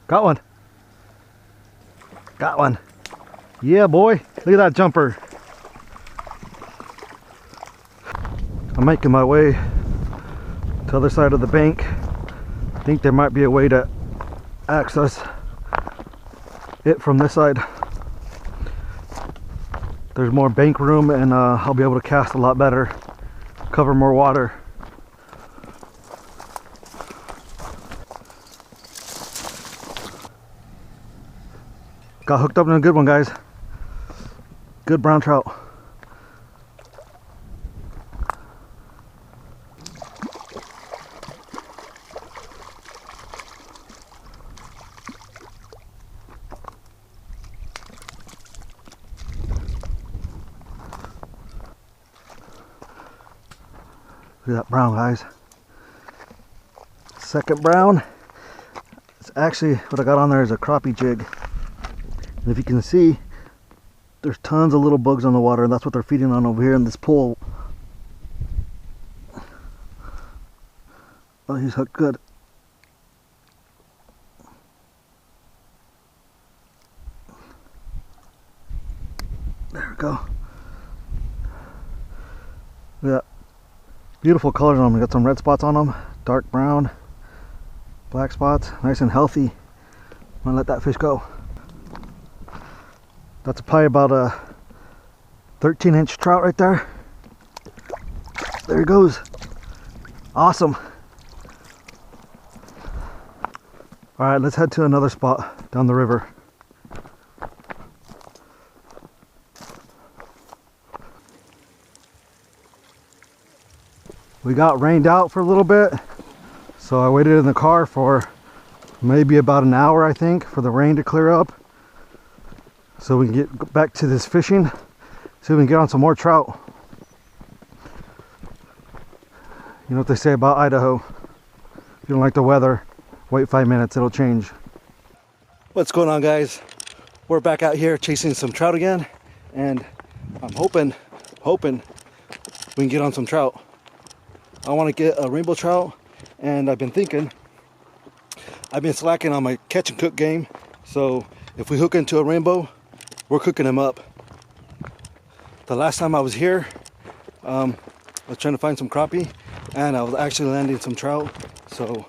Got one. Got one. Yeah, boy. Look at that jumper. I'm making my way to the other side of the bank. I think there might be a way to access it from this side. There's more bank room, and I'll be able to cast a lot better, cover more water. Got hooked up in a good one, guys. Good brown trout. Look at that brown, guys. Second brown. It's actually, what I got on there is a crappie jig. And if you can see, there's tons of little bugs on the water, and that's what they're feeding on over here in this pool. Oh, he's hooked good. There we go. Look at that. Beautiful colors on them. We got some red spots on them, dark brown, black spots, nice and healthy. I'm gonna let that fish go. That's probably about a 13-inch trout right there. There he goes. Awesome. All right, let's head to another spot down the river. We got rained out for a little bit, so I waited in the car for maybe about an hour, I think, for the rain to clear up, so we can get back to this fishing, so we can get on some more trout. You know what they say about Idaho: if you don't like the weather, wait 5 minutes, it'll change. What's going on, guys? We're back out here chasing some trout again, and I'm hoping we can get on some trout. I want to get a rainbow trout, and I've been slacking on my catch and cook game, so if we hook into a rainbow, we're cooking them up. The last time I was here, I was trying to find some crappie, and I was actually landing some trout, so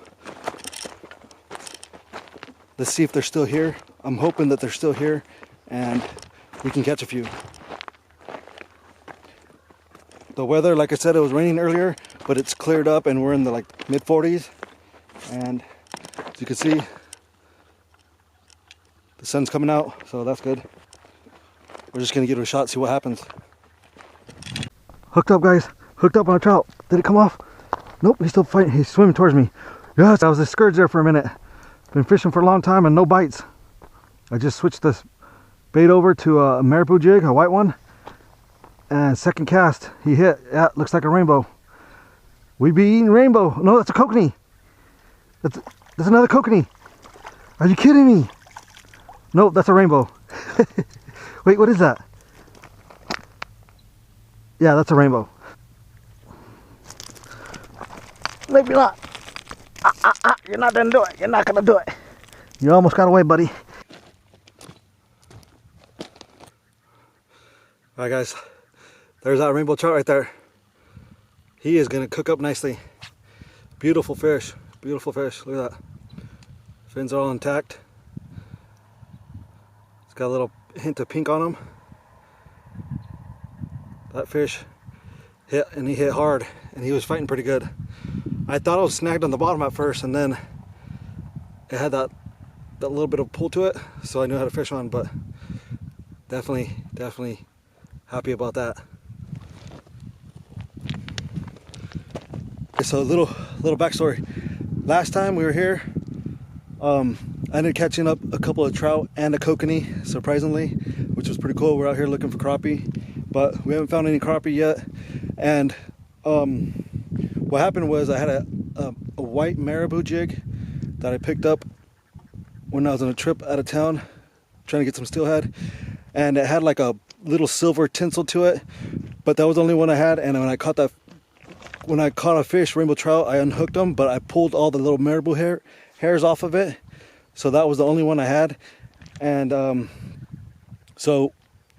let's see if they're still here. I'm hoping that they're still here and we can catch a few. The weather, like I said, it was raining earlier, but it's cleared up and we're in the mid 40s, and as you can see, the sun's coming out, so that's good. We're just gonna give it a shot, see what happens. Hooked up, guys. Hooked up on a trout. Did it come off? Nope, he's still fighting. He's swimming towards me. Yes, I was discouraged there for a minute. Been fishing for a long time and no bites. I just switched this bait over to a marabou jig, a white one, and second cast he hit. Yeah, looks like a rainbow. We be eating rainbow. No, that's a kokanee. That's another kokanee. Are you kidding me? Nope, that's a rainbow. Wait, what is that? Yeah, that's a rainbow. Maybe not. You're not gonna do it. You're not gonna do it. You almost got away, buddy. All right, guys. There's that rainbow trout right there. He is gonna cook up nicely. Beautiful fish. Beautiful fish. Look at that. Fins are all intact. It's got a little hint of pink on him. That fish hit, and he hit hard, and he was fighting pretty good. I thought I was snagged on the bottom at first, and then it had that little bit of pull to it, so I knew how to fish on, but definitely happy about that. Okay, so a little backstory. Last time we were here, I ended up catching up a couple of trout and a kokanee, surprisingly, which was pretty cool. We're out here looking for crappie, but we haven't found any crappie yet. And what happened was I had a white marabou jig that I picked up when I was on a trip out of town trying to get some steelhead, and it had like a little silver tinsel to it, but that was the only one I had. And when I caught a fish, rainbow trout, I unhooked them, but I pulled all the little marabou hairs off of it. So that was the only one I had. And so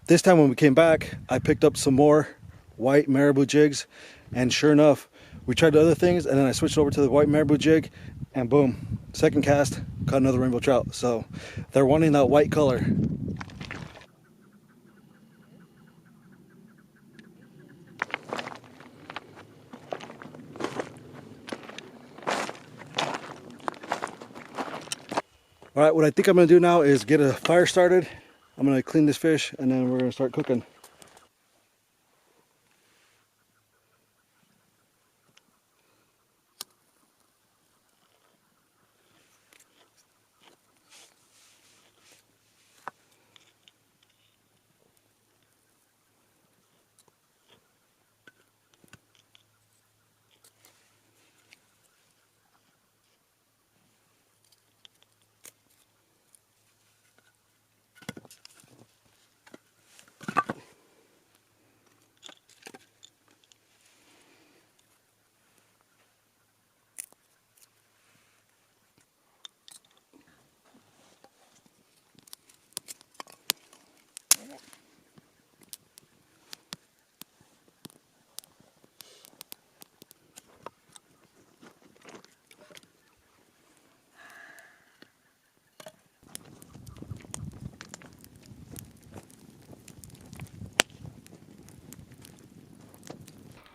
this time when we came back, I picked up some more white marabou jigs, and sure enough, we tried the other things, and then I switched over to the white marabou jig, and boom, second cast, caught another rainbow trout. So they're wanting that white color. All right, what I think I'm gonna do now is get a fire started. I'm gonna clean this fish, and then we're gonna start cooking.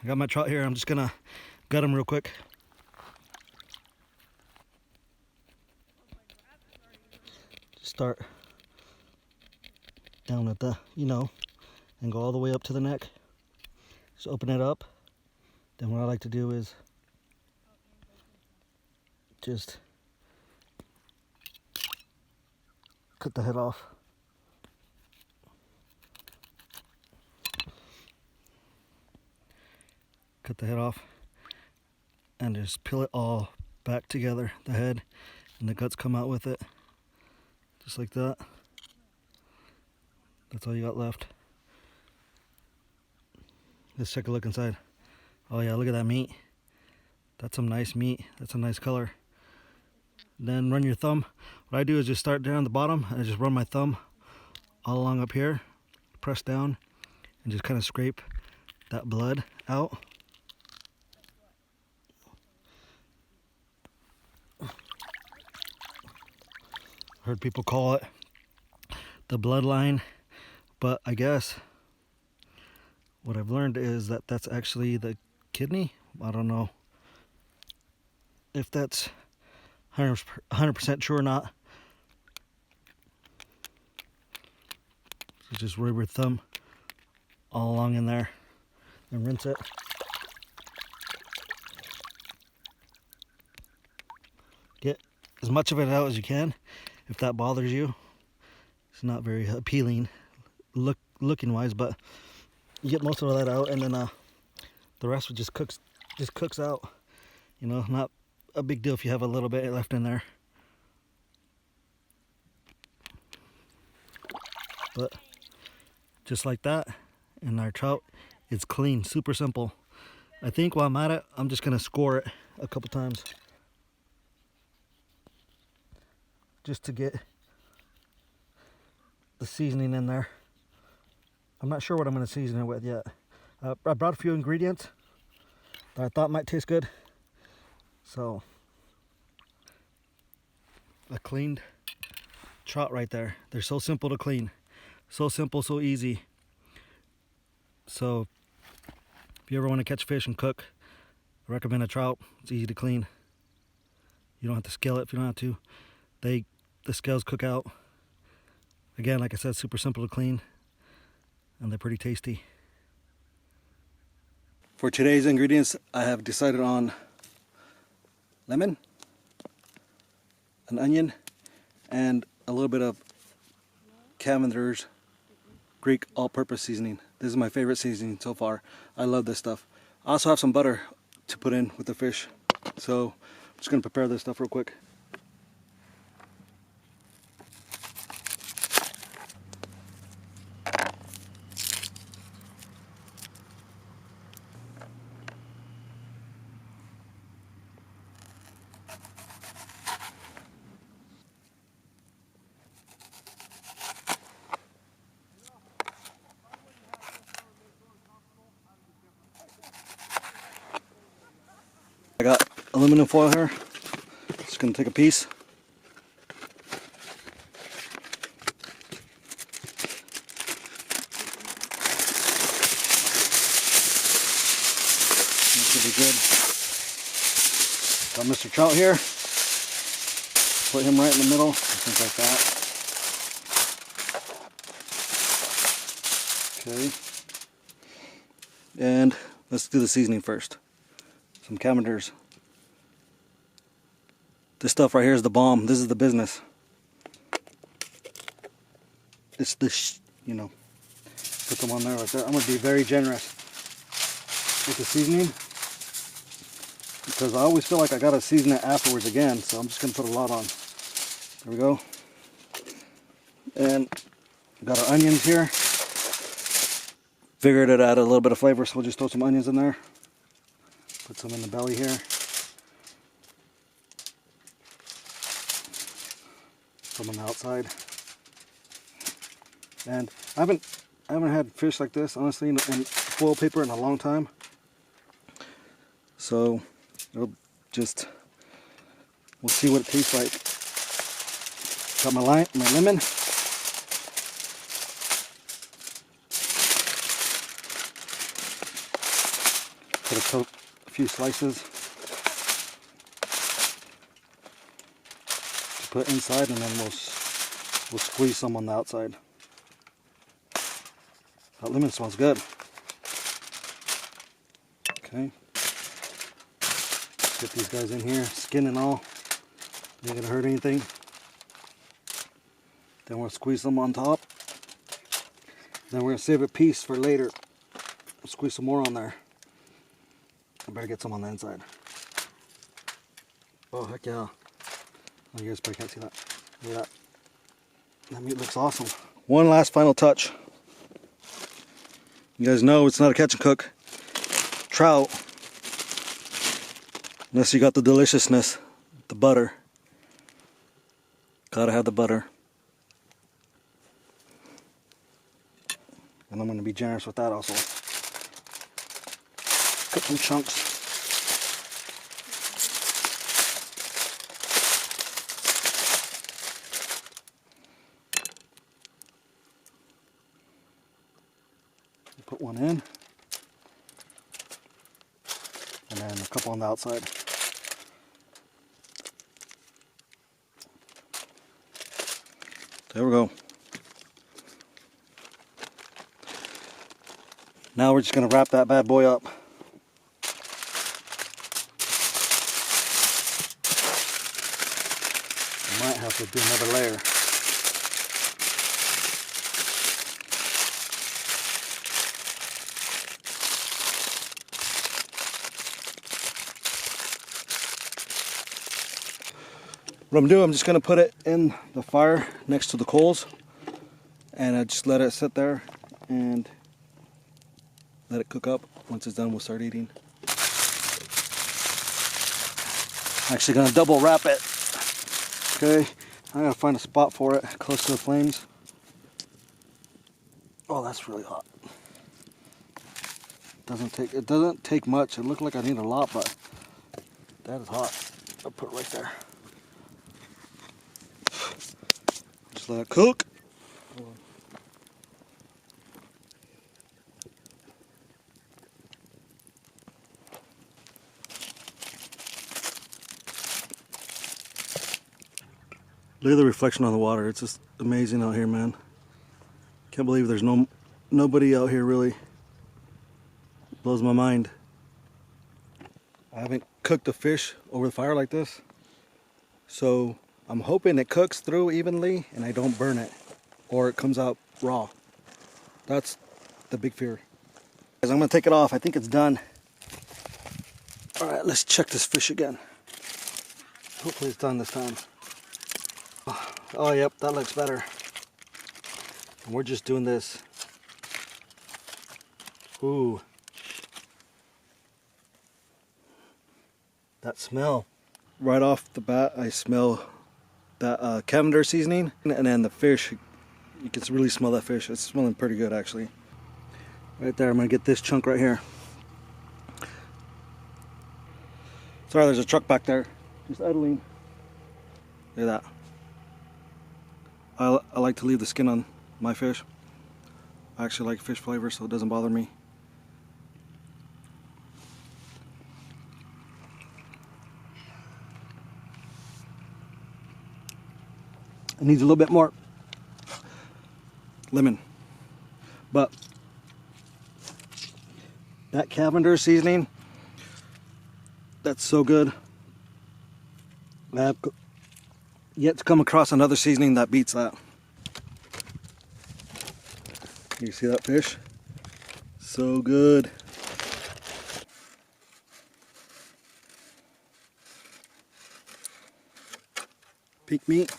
I got my trout here. I'm just gonna gut them real quick. Start down at the, and go all the way up to the neck. Just open it up. Then what I like to do is just cut the head off. Cut the head off and just peel it all back together. The head and the guts come out with it. Just like that. That's all you got left. Let's take a look inside. Oh yeah, look at that meat. That's some nice meat. That's a nice color. Then run your thumb. What I do is just start down the bottom and I just run my thumb all along up here, press down, and just kind of scrape that blood out. Heard people call it the bloodline, but I guess what I've learned is that that's actually the kidney. I don't know if that's 100% true or not. So just rub your thumb all along in there and rinse it. Get as much of it out as you can. If that bothers you, it's not very appealing looking wise, but you get most of that out, and then the rest just cooks out. Not a big deal if you have a little bit left in there. But just like that, and our trout is clean, super simple. I think while I'm at it, I'm just gonna score it a couple times just to get the seasoning in there. I'm not sure what I'm gonna season it with yet. I brought a few ingredients that I thought might taste good. So, a cleaned trout right there. They're so simple to clean. So simple, so easy. So, if you ever want to catch fish and cook, I recommend a trout. It's easy to clean. You don't have to scale it if you don't have to. The scales cook out. Again, like I said, super simple to clean, and they're pretty tasty. For today's ingredients, I have decided on lemon, an onion, and a little bit of Cavender's Greek all-purpose seasoning. This is my favorite seasoning so far. I love this stuff. I also have some butter to put in with the fish. So I'm just gonna prepare this stuff real quick. aluminum foil here. Just gonna take a piece. This should be good. Got Mr. Trout here. Put him right in the middle, things like that. Okay. And let's do the seasoning first. Some Camembers. This stuff right here is the bomb. This is the business. It's the, you know, put them on there right there. I'm going to be very generous with the seasoning, because I always feel like I got to season it afterwards again. So I'm just going to put a lot on. There we go. And got our onions here. Figured it add a little bit of flavor, so we'll just throw some onions in there. Put some in the belly here. Some on the outside. And I haven't had fish like this, honestly, in foil paper in a long time. So we'll see what it tastes like. Got my lemon. Put a few slices to put inside, and then we'll squeeze some on the outside. That lemon smells good. Okay. Get these guys in here, skin and all. Ain't gonna hurt anything. Then we'll squeeze them on top. Then we're gonna save a piece for later. We'll squeeze some more on there. I better get some on the inside. Oh, heck yeah. Oh, you guys probably can't see that. Look at that. That meat looks awesome. One last final touch. You guys know it's not a catch and cook. Trout. Unless you got the deliciousness, the butter. Gotta have the butter. And I'm gonna be generous with that also. Cut some chunks. Put one in. And then a couple on the outside. There we go. Now we're just going to wrap that bad boy up. Might have to do another layer. What I'm doing, I'm just going to put it in the fire next to the coals, and I just let it sit there and let it cook up. Once it's done, we'll start eating. Actually going to double wrap it. Okay, I gotta find a spot for it close to the flames. Oh, that's really hot. It doesn't take much. It looked like I need a lot, but that is hot. I'll put it right there. Just let it cook. Look at the reflection on the water. It's just amazing out here, man. Can't believe there's nobody out here, really. Blows my mind. I haven't cooked a fish over the fire like this, so I'm hoping it cooks through evenly and I don't burn it, or it comes out raw. That's the big fear. Guys, I'm gonna take it off. I think it's done. All right, let's check this fish again. Hopefully it's done this time. Oh, yep, that looks better. And we're just doing this. Ooh. That smell. Right off the bat, I smell that Camembert seasoning. And then the fish, you can really smell that fish. It's smelling pretty good, actually. Right there, I'm gonna get this chunk right here. Sorry, there's a truck back there. Just idling. Look at that. I like to leave the skin on my fish. I actually like fish flavor, so it doesn't bother me. It needs a little bit more lemon, but that Cavender seasoning, that's so good. I have yet to come across another seasoning that beats that. You see that fish? So good. Pink meat.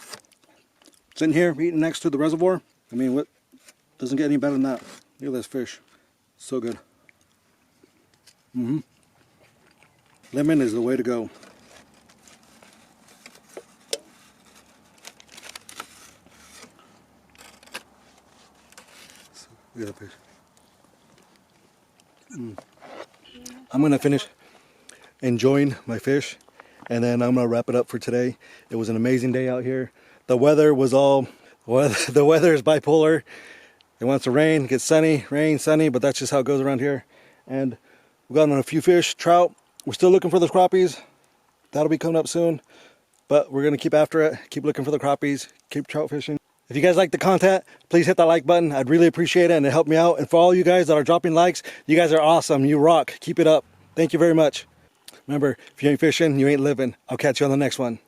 Sitting here eating next to the reservoir. I mean, what doesn't get any better than that? Look at this fish. So good. Lemon is the way to go. Look at that fish. I'm gonna finish enjoying my fish, and then I'm gonna wrap it up for today. It was an amazing day out here. The weather was the weather is bipolar. It wants to rain, it gets sunny, rain, sunny, but that's just how it goes around here. And we've gotten on a few fish, trout. We're still looking for those crappies. That'll be coming up soon, but we're gonna keep after it, keep looking for the crappies, keep trout fishing. If you guys like the content, please hit that like button. I'd really appreciate it, and it helped me out. And for all you guys that are dropping likes, you guys are awesome. You rock. Keep it up. Thank you very much. Remember, if you ain't fishing, you ain't living. I'll catch you on the next one.